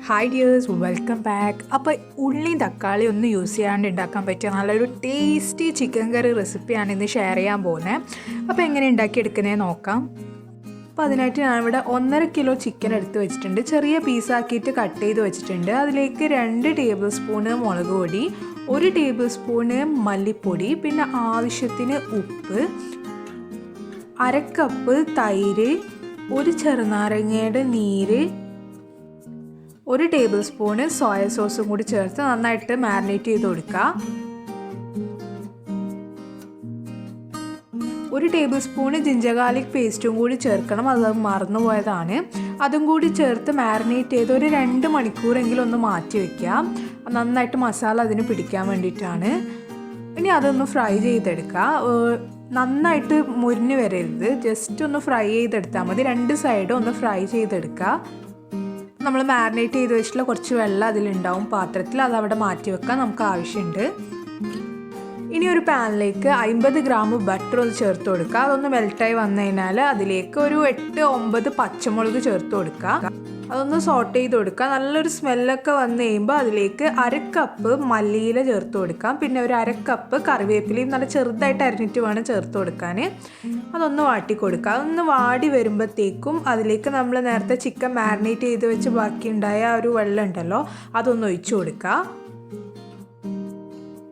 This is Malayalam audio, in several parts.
Hi dears, welcome back. അപ്പോൾ ഉള്ളിയും തക്കാളി ഒന്നും യൂസ് ചെയ്യാണ്ട് ഉണ്ടാക്കാൻ പറ്റിയ നല്ലൊരു ടേസ്റ്റി ചിക്കൻ കറി റെസിപ്പിയാണ് ഇന്ന് ഷെയർ ചെയ്യാൻ പോകുന്നത്. അപ്പോൾ എങ്ങനെ ഉണ്ടാക്കിയെടുക്കുന്നതെന്ന് നോക്കാം. അപ്പോൾ അതിനായിട്ട് ഞാനിവിടെ 1.5 കിലോ ചിക്കൻ എടുത്ത് വെച്ചിട്ടുണ്ട്. ചെറിയ പീസാക്കിയിട്ട് കട്ട് ചെയ്ത് വെച്ചിട്ടുണ്ട്. അതിലേക്ക് 2 ടേബിൾ സ്പൂണ് മുളക് പൊടി, 1 ടേബിൾ സ്പൂണ് മല്ലിപ്പൊടി, പിന്നെ ആവശ്യത്തിന് ഉപ്പ്, 1/2 കപ്പ് തൈര്, 1 ചെറുനാരങ്ങയുടെ നീര്, 1 ടേബിൾ സ്പൂണ് സോയ സോസും കൂടി ചേർത്ത് നന്നായിട്ട് മാരിനേറ്റ് ചെയ്ത് കൊടുക്കുക. 1 ടേബിൾ സ്പൂണ് ജിഞ്ചർ ഗാർലിക് പേസ്റ്റും കൂടി ചേർക്കണം, അത് മറന്നുപോയതാണ്. അതും കൂടി ചേർത്ത് മാരിനേറ്റ് ചെയ്ത് ഒരു 2 മണിക്കൂറെങ്കിലും ഒന്ന് മാറ്റി വയ്ക്കുക. നന്നായിട്ട് മസാല അതിന് പിടിക്കാൻ വേണ്ടിയിട്ടാണ്. ഇനി അതൊന്ന് ഫ്രൈ ചെയ്തെടുക്കുക. നന്നായിട്ട് മുരിഞ്ഞ് വരരുത്, ജസ്റ്റ് ഒന്ന് ഫ്രൈ ചെയ്തെടുത്താൽ മതി. 2 സൈഡും ഒന്ന് ഫ്രൈ ചെയ്തെടുക്കുക. നമ്മൾ മാരിനേറ്റ് ചെയ്ത് വെച്ചിട്ടുള്ള കുറച്ച് വെള്ളം അതിലുണ്ടാവും പാത്രത്തിൽ, അത് അവിടെ മാറ്റി വെക്കാൻ നമുക്ക് ആവശ്യമുണ്ട്. ഇനി ഒരു പാനിലേക്ക് 50 ഗ്രാം ബട്ടർ ഒന്ന് ചേർത്ത് കൊടുക്കുക. അതൊന്ന് മെൽറ്റായി വന്നു കഴിഞ്ഞാൽ അതിലേക്ക് ഒരു 8-9 പച്ചമുളക് ചേർത്ത് കൊടുക്കുക. അതൊന്ന് സോട്ട് ചെയ്ത് കൊടുക്കുക. നല്ലൊരു സ്മെല്ലൊക്കെ വന്നു കഴിയുമ്പോൾ അതിലേക്ക് 1/2 കപ്പ് മല്ലിയില ചേർത്ത് കൊടുക്കാം. പിന്നെ ഒരു 1/2 കപ്പ് കറിവേപ്പിലയും നല്ല ചെറുതായിട്ട് അരിഞ്ഞിട്ട് വേണം ചേർത്ത് കൊടുക്കാൻ. അതൊന്ന് വാട്ടി കൊടുക്കുക. അതൊന്ന് വാടി വരുമ്പോഴത്തേക്കും അതിലേക്ക് നമ്മൾ നേരത്തെ ചിക്കൻ മാരിനേറ്റ് ചെയ്ത് വെച്ച് ബാക്കിയുണ്ടായ ഒരു വെള്ളം ഉണ്ടല്ലോ, അതൊന്ന് ഒഴിച്ചു കൊടുക്കുക.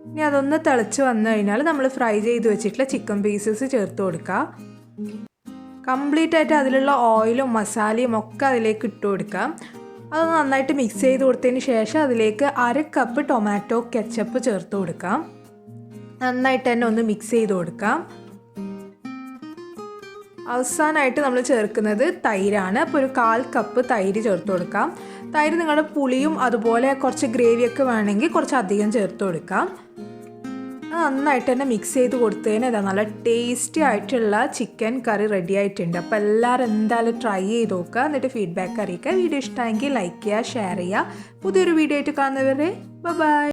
ഇനി അതൊന്ന് തിളച്ച് വന്നു കഴിഞ്ഞാൽ നമ്മൾ ഫ്രൈ ചെയ്ത് വെച്ചിട്ടുള്ള ചിക്കൻ പീസസ് ചേർത്ത് കൊടുക്കുക. കംപ്ലീറ്റ് ആയിട്ട് അതിലുള്ള ഓയിലും മസാലയും ഒക്കെ അതിലേക്ക് ഇട്ട് കൊടുക്കാം. അത് നന്നായിട്ട് മിക്സ് ചെയ്ത് കൊടുത്തതിന് ശേഷം അതിലേക്ക് 1/2 കപ്പ് ടൊമാറ്റോ കെച്ചപ്പ് ചേർത്ത് കൊടുക്കാം. നന്നായിട്ട് തന്നെ ഒന്ന് മിക്സ് ചെയ്ത് കൊടുക്കാം. അവസാനമായിട്ട് നമ്മൾ ചേർക്കുന്നത് തൈരാണ്. അപ്പോൾ ഒരു 1/4 കപ്പ് തൈര് ചേർത്ത് കൊടുക്കാം. തൈര് നിങ്ങളുടെ പുളിയും അതുപോലെ കുറച്ച് ഗ്രേവിയൊക്കെ വേണമെങ്കിൽ കുറച്ച് അധികം ചേർത്ത് കൊടുക്കാം. നന്നായിട്ട് തന്നെ മിക്സ് ചെയ്ത് കൊടുത്തതിന് ഇതാ നല്ല ടേസ്റ്റി ആയിട്ടുള്ള ചിക്കൻ കറി റെഡി ആയിട്ടുണ്ട്. അപ്പോൾ എല്ലാവരും എന്തായാലും ട്രൈ ചെയ്ത് നോക്കുക, എന്നിട്ട് ഫീഡ്ബാക്ക് അറിയിക്കുക. വീഡിയോ ഇഷ്ടമായെങ്കിൽ ലൈക്ക് ചെയ്യുക, ഷെയർ ചെയ്യുക. പുതിയൊരു വീഡിയോ ആയിട്ട് കാണുന്നവരെ ബൈ.